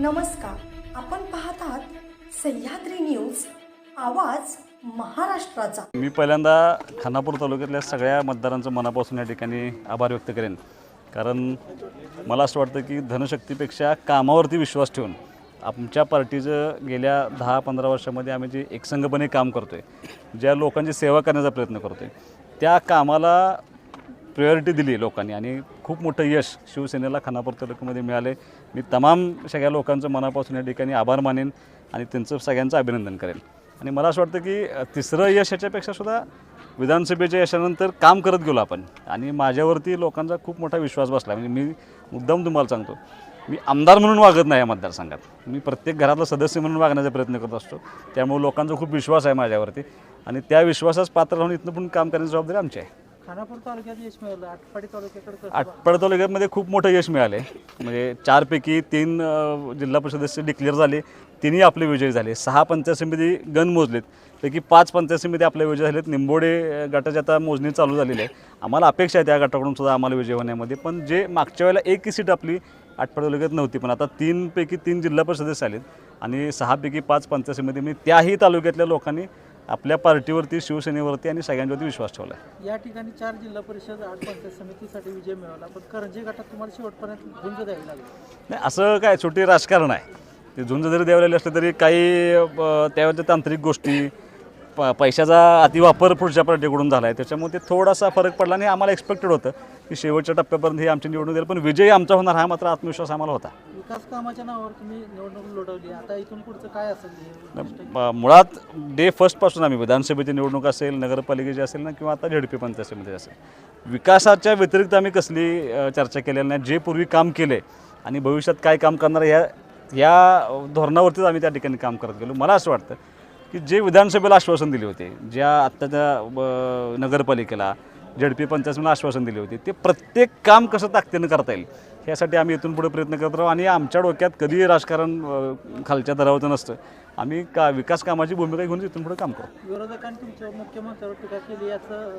नमस्कार, आपण पाहत आहात सह्याद्री न्यूज, आवाज महाराष्ट्राचा। मी पहिल्यांदा खानापूर तालुक्यातल्या सगळ्या मतदारांचं मनापासून या ठिकाणी आभार व्यक्त करेन, कारण मला असं वाटतं की धनशक्तीपेक्षा कामावरती विश्वास ठेवून आमच्या पार्टीचं गेल्या 10-15 वर्षामध्ये आम्ही जे एकसंघपणे काम करतो आहे, ज्या लोकांची सेवा करण्याचा प्रयत्न करतो आहे, त्या कामाला प्रायोरिटी दिली लोकांनी आणि खूप मोठं यश शिवसेनेला खानापूर तालुक्यामध्ये मिळाले। मी तमाम सगळ्या लोकांचं मनापासून या ठिकाणी आभार मानेन आणि त्यांचं सगळ्यांचं अभिनंदन करेन। आणि मला असं वाटतं की तिसरं यश याच्यापेक्षा सुद्धा विधानसभेच्या यशानंतर काम करत गेलो आपण आणि माझ्यावरती लोकांचा खूप मोठा विश्वास बसला। म्हणजे मी मुद्दाम तुम्हाला सांगतो, मी आमदार म्हणून वागत नाही या मतदारसंघात, मी प्रत्येक घरातला सदस्य म्हणून वागण्याचा प्रयत्न करत असतो। त्यामुळे लोकांचा खूप विश्वास आहे माझ्यावरती आणि त्या विश्वासास पात्र राहून इथनं पण काम करण्याची जबाबदारी आमची आहे। खानापूर तालुक्यात यश मिळालं, आटपाडी तालुक्याकडे आटपाडी तालुक्यामध्ये खूप मोठं यश मिळाले। म्हणजे 4 पैकी 3 जिल्हा परिषद सदस्य डिक्लेअर झाले, 3ही आपले विजयी झाले। 6 पंचायत समिती गण मोजलेत, पैकी 5 पंचायत समिती आपले विजयी झालेत। निंबोडे गटाची आता मोजणी चालू झालेली आहे। आम्हाला अपेक्षा आहे त्या गटाकडून सुद्धा आम्हाला विजय होण्यामध्ये, पण जे मागच्या वेळेला एकही सीट आपली आटपाडी तालुक्यात नव्हती, पण आता 3 पैकी 3 जिल्हा परिषद सदस्य आलेत आणि 6 पैकी 5 पंचायत समिती, म्हणजे त्याही तालुक्यातल्या लोकांनी आपल्या पार्टीवरती, शिवसेनेवरती आणि सगळ्यांवरती विश्वास ठेवला आहे। या ठिकाणी 4 जिल्हा परिषद 8 पंचायत समितीसाठी विजय मिळवला, पण करंजी गटात तुम्हाला शेवटपर्यंत झुंज द्यावी लागली। नाही, असं काय छोटी राजकारण आहे, ते झुंज जरी द्यावलेले असले तरी काही त्यावरच्या तांत्रिक गोष्टी, पैशाचा अतिवापर पुढच्या पार्टीकडून झाला आहे, त्याच्यामुळे ते थोडासा फरक पडला आणि आम्हाला एक्सपेक्टेड होतं की शेवटच्या टप्प्यापर्यंत ही आमची निवडणूक येईल, पण विजय आमचा होणार हा मात्र आत्मविश्वास आम्हाला होता। विकास कामाच्या नावावर तुम्ही निवडणूक लढवली, आता इथून पुढचं काय असेल? मुळात डे फर्स्टपासून आम्ही विधानसभेची निवडणूक असेल, नगरपालिकेची असेल ना, किंवा आता झेडपी पंचायत समिती असेल, विकासाच्या व्यतिरिक्त आम्ही कसली चर्चा केलेली नाही। जे पूर्वी काम केले आणि भविष्यात काय काम करणार या धोरणावरतीच आम्ही त्या ठिकाणी काम करत गेलो। मला असं वाटतं की जे विधानसभेला आश्वासन दिले होते, ज्या आत्ताच्या नगरपालिकेला झेडपी पंचायतीला आश्वासन दिले होते, ते प्रत्येक काम कसं ताकदीनं करता येईल यासाठी आम्ही इथून पुढे प्रयत्न करत राहू आणि आमच्या डोक्यात कधीही राजकारण खालच्या दरावरचं नसतं। आम्ही विकास कामाची भूमिका घेऊन इथून पुढे काम करू। विरोधकांनी तुमच्या मुख्यमंत्र्यावर टीका केली, याचं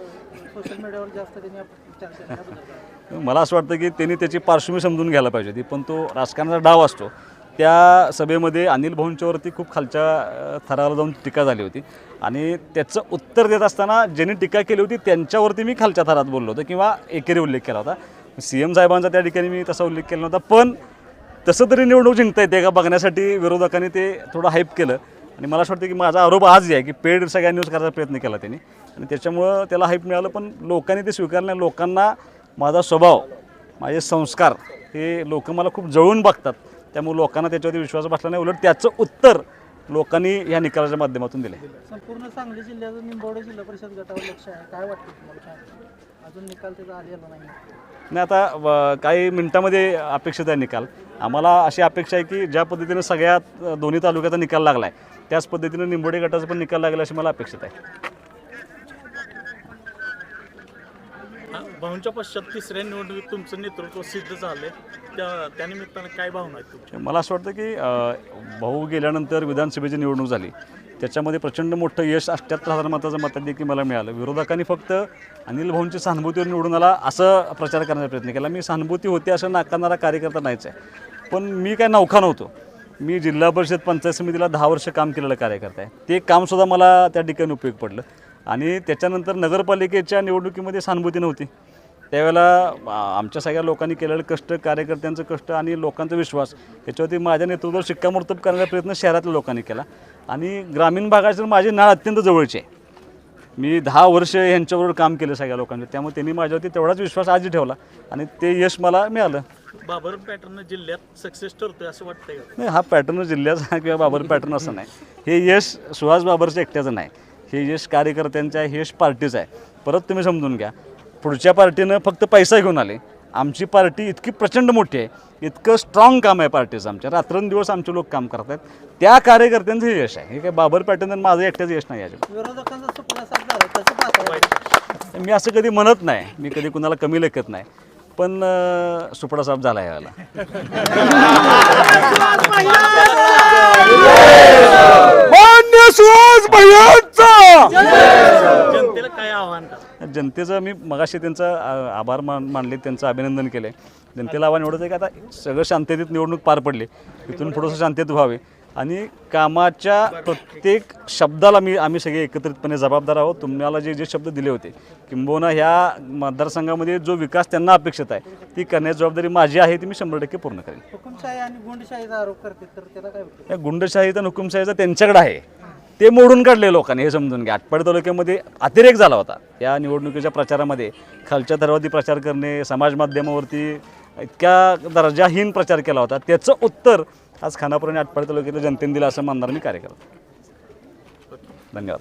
सोशल मीडियावर जास्त त्यांनी चर्चा केली। मला असं वाटतं की त्यांनी त्याची पार्श्वभूमी समजून घ्यायला पाहिजे होती, पण तो राजकारणाचा डाव असतो। त्या सभेमध्ये अनिल भाऊंच्यावरती खूप खालच्या थराला जाऊन टीका झाली होती आणि त्याचं उत्तर देत असताना ज्यांनी टीका केली होती त्यांच्यावरती मी खालच्या थरात बोललो होतो किंवा एकेरी उल्लेख केला होता। CM साहेबांचा त्या ठिकाणी मी तसा उल्लेख केला नव्हता, पण तसं तरी निवडणूक जिंकता येते का बघण्यासाठी विरोधकांनी ते थोडं हाईप केलं आणि मला असं वाटतं की माझा आरोप आज आहे की पेड सगळ्या न्यूज करायचा प्रयत्न केला त्यांनी आणि त्याच्यामुळं त्याला हाईप मिळालं, पण लोकांनी ते स्वीकारलं नाही। लोकांना माझा स्वभाव, माझे संस्कार हे लोक मला खूप जवळून बघतात, त्यामुळे लोकांना त्याच्यावरती विश्वास बसला नाही। उलट त्याचं उत्तर लोकांनी या निकालाच्या माध्यमातून दिले। संपूर्ण सांगली जिल्ह्याचं निंबोडे जिल्हा परिषद गटावर लक्ष आहे, काय वाटतं तुम्हाला? अजून निकाल त्याचा आलेला नाही, आता काही मिनिटामध्ये अपेक्षित आहे निकाल। आम्हाला अशी अपेक्षा आहे की ज्या पद्धतीनं सगळ्यात दोन्ही तालुक्याचा निकाल लागला आहे त्याच पद्धतीनं निंबोडे गटाचा पण निकाल लागला अशी मला अपेक्षित आहे। भाऊंच्या पश्चात तिसऱ्या निवडणुकीत तुमचं नेतृत्व सिद्ध झालं, त्या निमित्तानं काय भावना आहेत तुमच्या? मला असं वाटतं की भाऊ गेल्यानंतर विधानसभेची निवडणूक झाली, त्याच्यामध्ये प्रचंड मोठं यश 78,000 मताचं मताधिक्य मला मिळालं। विरोधकांनी फक्त अनिल भाऊंची सहानुभूतीवर निवडून आला असं प्रचार करण्याचा प्रयत्न केला। मी सहानुभूती होती असं नाकारणारा कार्यकर्ता नाहीच आहे, पण मी काय नौखा नव्हतो। मी जिल्हा परिषद पंचायत समितीला 10 वर्ष काम केलेलं कार्यकर्ता आहे, ते कामसुद्धा मला त्या ठिकाणी उपयोग पडलं आणि त्याच्यानंतर नगरपालिकेच्या निवडणुकीमध्ये सहानुभूती नव्हती। त्यावेळेला आमच्या सगळ्या लोकांनी केलेलं कष्ट, कार्यकर्त्यांचं कष्ट आणि लोकांचा विश्वास याच्यावरती माझ्या नेतृत्वावर शिक्कामोर्तब करण्याचा प्रयत्न शहरातल्या लोकांनी केला आणि ग्रामीण भागाची माझी नाळ अत्यंत जवळची आहे। मी 10 वर्ष यांच्याबरोबर काम केलं सगळ्या लोकांचं, त्यामुळे त्यांनी माझ्यावरती तेवढाच विश्वास आजही ठेवला आणि ते यश मला मिळालं। बाबर पॅटर्न जिल्ह्यात सक्सेस ठरतोय असं वाटतंय का? नाही, हा पॅटर्न जिल्ह्याचा किंवा बाबर पॅटर्न असं नाही। हे यश सुहास बाबरचं एकट्याचं नाही, हे यश कार्यकर्त्यांचं आहे, हे यश पार्टीचं आहे। परत तुम्ही समजून घ्या, पुढच्या पार्टीनं फक्त पैसा घेऊन आले, आमची पार्टी इतकी प्रचंड मोठी आहे, इतकं स्ट्रॉंग काम आहे पार्टीचं आमच्या, रात्रंदिवस आमचे लोक काम करत आहेत, त्या कार्यकर्त्यांचं हे यश आहे। हे काय बाबर पॅटर्न माझं एकट्याचं यश नाही याच्यात। विरोधकांचा सुपला साथ झाला, त्याचं पाहता मी असं कधी म्हणत नाही, मी कधी कुणाला कमी लेखत नाही, पण सुपडा साफ झाला याला। जनतेला काय आव्हान करा? जनतेचं मी मगाशी त्यांचा आभार मानले, त्यांचं अभिनंदन केलं. जनतेला आव्हान एवढंच आहे की आता सगळं शांततेत निवडणूक पार पडली, इथून थोडंसं शांततेत व्हावे आणि कामाच्या प्रत्येक शब्दाला आम्ही सगळे एकत्रितपणे जबाबदार आहोत. तुम्हाला जे शब्द दिले होते, किंबहुना ह्या मतदारसंघामध्ये जो विकास त्यांना अपेक्षित आहे ती करण्याची जबाबदारी माझी आहे, ती मी 100% पूर्ण करेन. हुकुमशाही आणि गुंडशाहीचा आरोप करते तर त्याला काय होतं? या गुंडशाहीचा आणि हुकुमशाहीचा त्यांच्याकडे आहे, ते मोडून काढले लोकांनी. हे समजून घ्या. आटपाडी तालुक्यामध्ये अतिरेक झाला होता या निवडणुकीच्या प्रचारामध्ये. खालच्या थरावरती प्रचार करणे, समाज माध्यमावरती इतक्या दर्जाहीन प्रचार केला होता. त्याचं उत्तर आज खानापूर आणि आटपाडी तालुक्यातल्या जनतेने दिलं असं मानणार मी कार्यकर्ता. धन्यवाद.